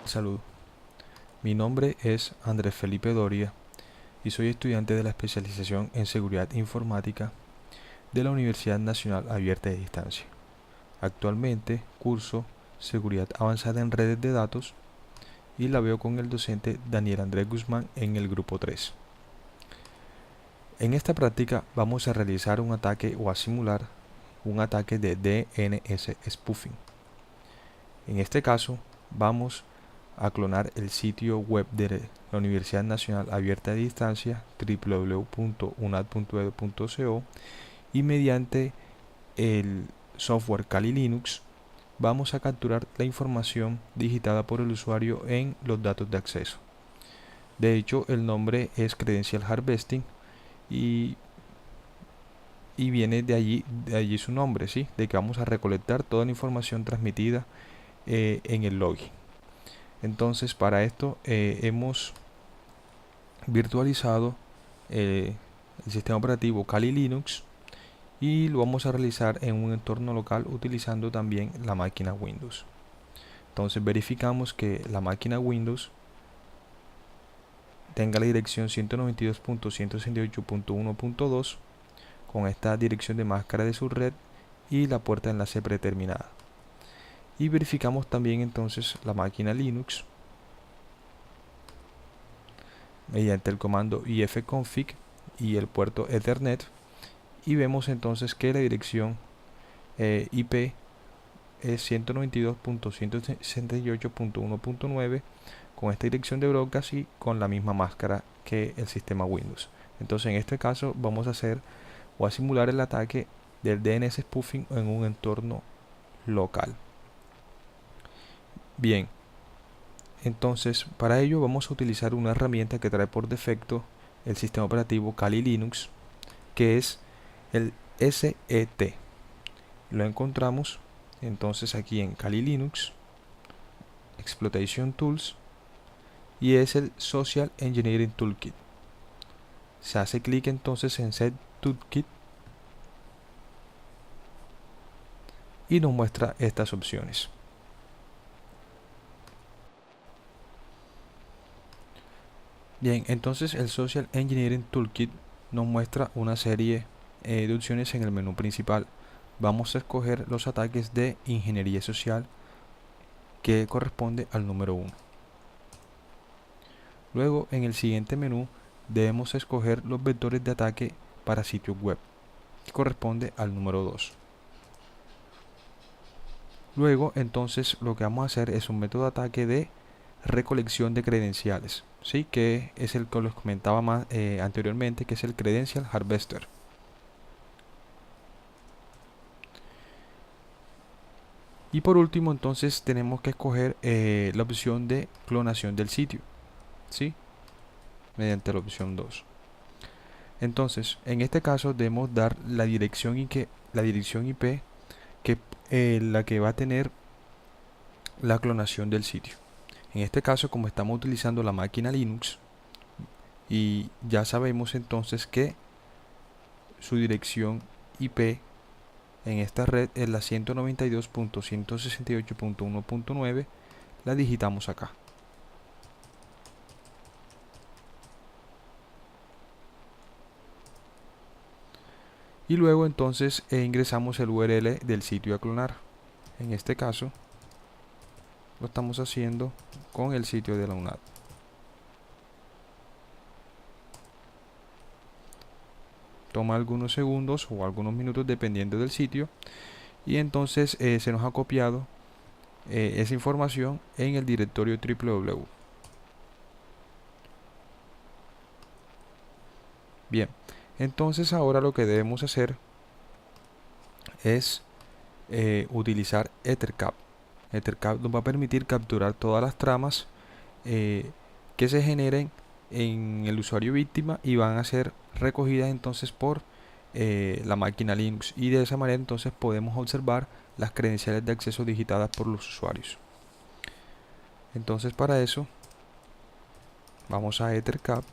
Salud, mi nombre es Andrés Felipe Doria y soy estudiante de la especialización en Seguridad Informática de la Universidad Nacional Abierta de Distancia. Actualmente curso Seguridad Avanzada en Redes de Datos y la veo con el docente Daniel Andrés Guzmán en el grupo 3. En esta práctica vamos a realizar un ataque o a simular un ataque de DNS spoofing. En este caso vamos a clonar el sitio web de la Universidad Nacional Abierta de Distancia www.unad.edu.co y mediante el software Kali Linux vamos a capturar la información digitada por el usuario en los datos de acceso. De hecho, el nombre es Credential Harvesting y viene de allí su nombre, ¿sí? De que vamos a recolectar toda la información transmitida en el login. Entonces, para esto hemos virtualizado el sistema operativo Kali Linux y lo vamos a realizar en un entorno local utilizando también la máquina Windows. Entonces verificamos que la máquina Windows tenga la dirección 192.168.1.2 con esta dirección de máscara de su red y la puerta de enlace predeterminada. Y verificamos también entonces la máquina Linux mediante el comando ifconfig y el puerto Ethernet, y vemos entonces que la dirección IP es 192.168.1.9 con esta dirección de broadcast y con la misma máscara que el sistema Windows. Entonces en este caso vamos a hacer o a simular el ataque del DNS spoofing en un entorno local. Bien, entonces para ello vamos a utilizar una herramienta que trae por defecto el sistema operativo Kali Linux, que es el SET. Lo encontramos entonces aquí en Kali Linux, Exploitation Tools, y es el Social Engineering Toolkit. Se hace clic entonces en Set Toolkit y nos muestra estas opciones. Bien, entonces el Social Engineering Toolkit nos muestra una serie de opciones en el menú principal. Vamos a escoger los ataques de ingeniería social, que corresponde al número 1. Luego, en el siguiente menú, debemos escoger los vectores de ataque para sitios web, que corresponde al número 2. Luego, entonces, lo que vamos a hacer es un método de ataque de recolección de credenciales, ¿sí? Que es el que les comentaba más anteriormente, que es el Credential Harvester. Y por último, entonces, tenemos que escoger la opción de clonación del sitio, ¿sí? Mediante la opción 2. Entonces, en este caso debemos dar la dirección IP que la que va a tener la clonación del sitio. En este caso, como estamos utilizando la máquina Linux, y ya sabemos entonces que su dirección IP en esta red es la 192.168.1.9, la digitamos acá. Y luego entonces ingresamos el URL del sitio a clonar. En este caso lo estamos haciendo con el sitio de la UNAD. Toma algunos segundos o algunos minutos dependiendo del sitio, y entonces se nos ha copiado esa información en el directorio www. Bien, entonces ahora lo que debemos hacer es utilizar EtherCap. EtherCap nos va a permitir capturar todas las tramas que se generen en el usuario víctima y van a ser recogidas entonces por la máquina Linux, y de esa manera entonces podemos observar las credenciales de acceso digitadas por los usuarios. Entonces para eso vamos a EtherCap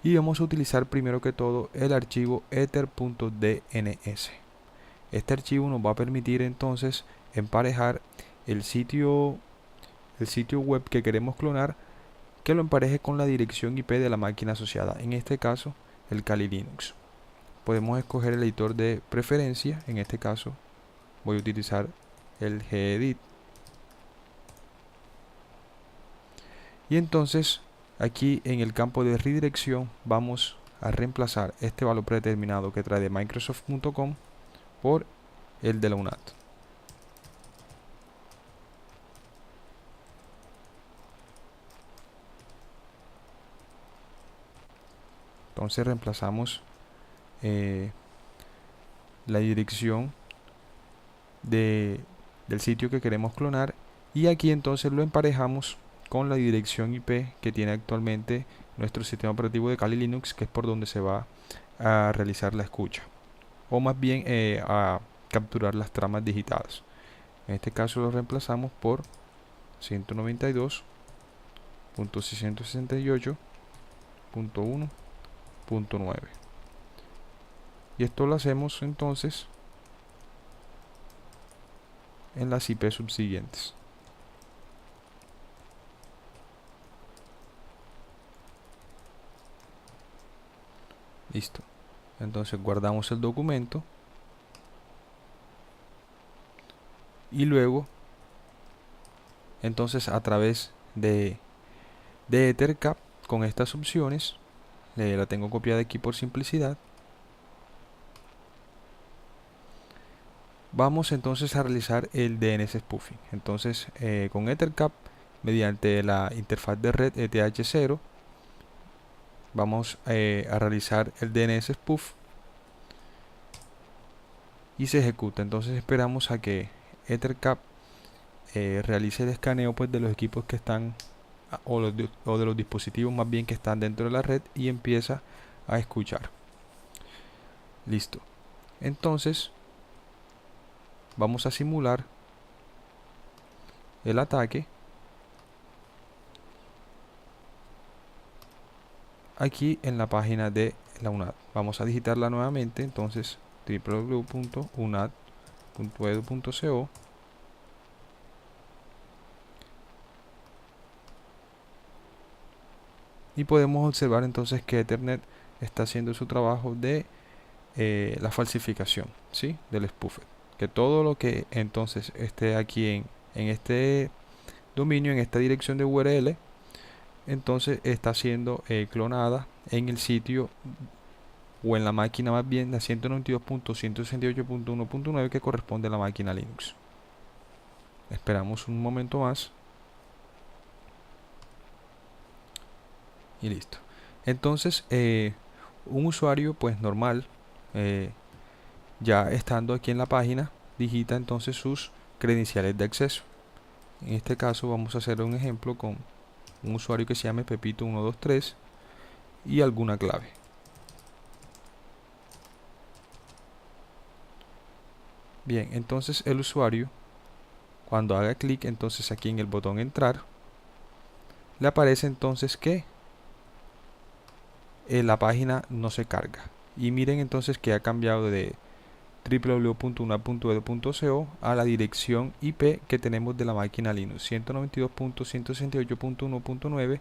y vamos a utilizar primero que todo el archivo ether.dns. Este archivo nos va a permitir entonces emparejar el sitio web que queremos clonar, que lo empareje con la dirección IP de la máquina asociada, en este caso el Kali Linux. Podemos escoger el editor de preferencia, en este caso voy a utilizar el gedit, y entonces aquí en el campo de redirección vamos a reemplazar este valor predeterminado que trae de Microsoft.com por el de la UNAT. Entonces reemplazamos la dirección del sitio que queremos clonar, y aquí entonces lo emparejamos con la dirección IP que tiene actualmente nuestro sistema operativo de Kali Linux, que es por donde se va a realizar la escucha, o más bien a capturar las tramas digitadas. En este caso lo reemplazamos por 192.668.1.9, y esto lo hacemos entonces en las IP subsiguientes. Listo. Entonces guardamos el documento y luego entonces a través de Ethercap, con estas opciones, la tengo copiada aquí por simplicidad, vamos entonces a realizar el DNS spoofing. Entonces con Ethercap, mediante la interfaz de red ETH0, vamos a realizar el DNS spoof y se ejecuta. Entonces esperamos a que Ethercap realice el escaneo pues de los equipos que están o de los dispositivos más bien que están dentro de la red, y empieza a escuchar. Listo. Entonces vamos a simular el ataque aquí en la página de la UNAT. Vamos a digitarla nuevamente, entonces www.unat.edu.co, y podemos observar entonces que Ethernet está haciendo su trabajo de la falsificación, ¿sí?, del spoofer, que todo lo que entonces esté aquí en este dominio, en esta dirección de URL, entonces está siendo clonada en el sitio o en la máquina más bien de 192.168.1.9 que corresponde a la máquina Linux. Esperamos un momento más y listo. Entonces un usuario pues normal, ya estando aquí en la página, digita entonces sus credenciales de acceso. En este caso vamos a hacer un ejemplo con un usuario que se llame Pepito123 y alguna clave. Bien, entonces el usuario, cuando haga clic entonces aquí en el botón entrar, le aparece entonces que la página no se carga, y miren entonces que ha cambiado de www.unat.edu.co a la dirección IP que tenemos de la máquina Linux, 192.168.1.9,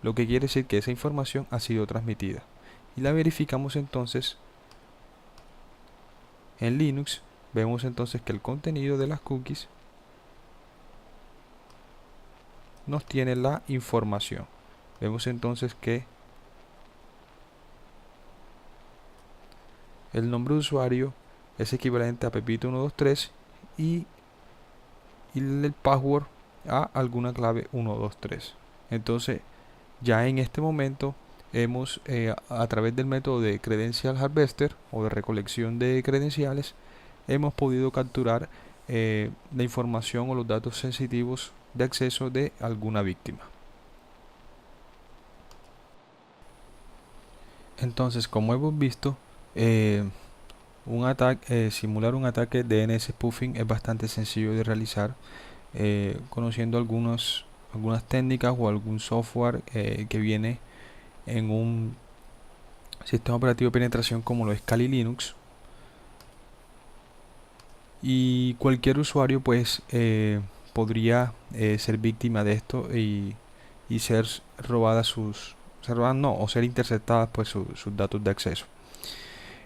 lo que quiere decir que esa información ha sido transmitida, y la verificamos entonces en Linux. Vemos entonces que el contenido de las cookies nos tiene la información. Vemos entonces que el nombre de usuario es equivalente a Pepito123 y el password a alguna clave 123. Entonces ya en este momento hemos a través del método de Credential Harvester o de recolección de credenciales, hemos podido capturar la información o los datos sensitivos de acceso de alguna víctima. Entonces, como hemos visto, simular un ataque de DNS spoofing es bastante sencillo de realizar, conociendo algunas técnicas o algún software que viene en un sistema operativo de penetración como lo es Kali Linux. Y cualquier usuario pues podría ser víctima de esto y ser robadas ser robadas no, o ser interceptadas pues sus datos de acceso.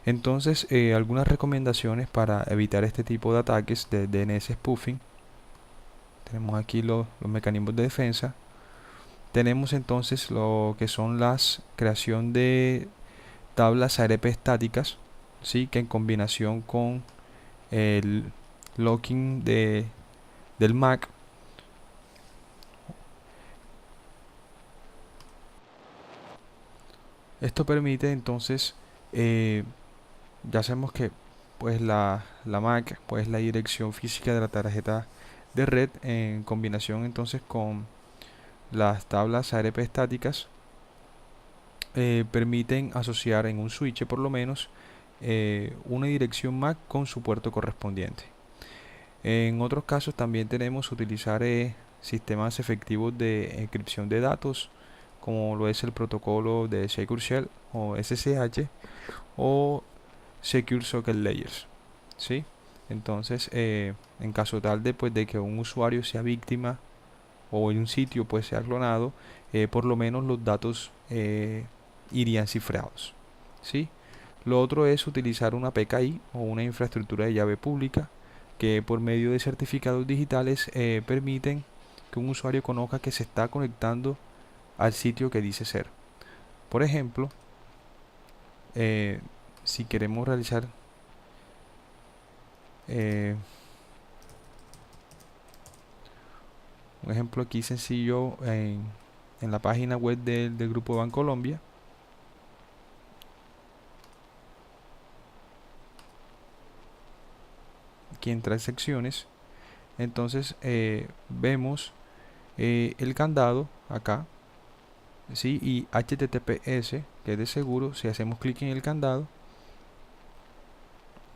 Entonces, algunas recomendaciones para evitar este tipo de ataques de DNS spoofing. Tenemos aquí los mecanismos de defensa. Tenemos entonces lo que son las creación de tablas ARP estáticas, ¿sí? Que en combinación con el locking del MAC esto permite entonces ya sabemos que pues la MAC pues la dirección física de la tarjeta de red en combinación entonces con las tablas ARP estáticas permiten asociar en un switch por lo menos una dirección MAC con su puerto correspondiente. En otros casos también tenemos utilizar sistemas efectivos de encripción de datos como lo es el protocolo de Secure Shell o SSH o Secure Socket Layers, ¿sí? Entonces, en caso tal de, pues, de que un usuario sea víctima o en un sitio pues sea clonado, por lo menos los datos irían cifrados, ¿sí? Lo otro es utilizar una PKI o una infraestructura de llave pública que por medio de certificados digitales permiten que un usuario conozca que se está conectando al sitio que dice ser. Por ejemplo, si queremos realizar eh, un ejemplo aquí sencillo en la página web del Grupo Bancolombia, aquí en transacciones, entonces vemos el candado acá, ¿sí? Y HTTPS, que es de seguro, si hacemos clic en el candado,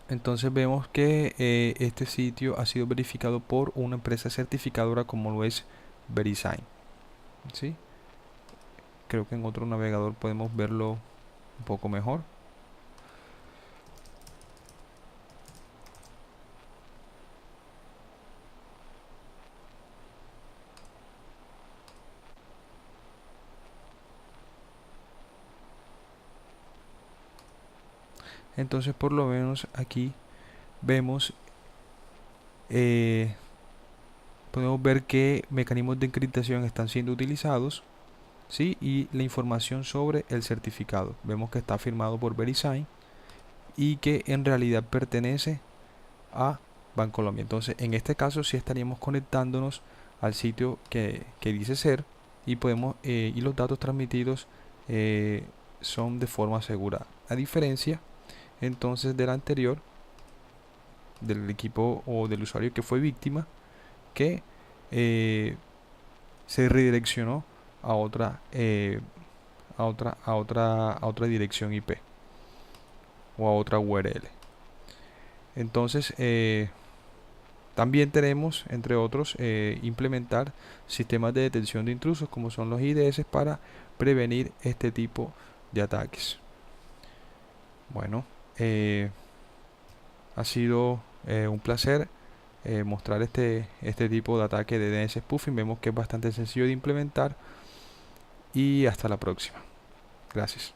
entonces vemos que este sitio ha sido verificado por una empresa certificadora como lo es VeriSign, ¿sí? Creo que en otro navegador podemos verlo un poco mejor. Entonces por lo menos aquí vemos podemos ver qué mecanismos de encriptación están siendo utilizados, ¿sí? Y la información sobre el certificado. Vemos que está firmado por VeriSign y que en realidad pertenece a Bancolombia. Entonces, en este caso sí estaríamos conectándonos al sitio que dice ser y podemos y los datos transmitidos son de forma asegurada. A diferencia entonces del anterior, del equipo o del usuario que fue víctima, que se redireccionó a otra dirección IP o a otra URL. Entonces, también tenemos, entre otros, implementar sistemas de detención de intrusos como son los IDS para prevenir este tipo de ataques. Bueno, ha sido un placer mostrar este tipo de ataque de DNS spoofing. Vemos que es bastante sencillo de implementar y hasta la próxima. Gracias.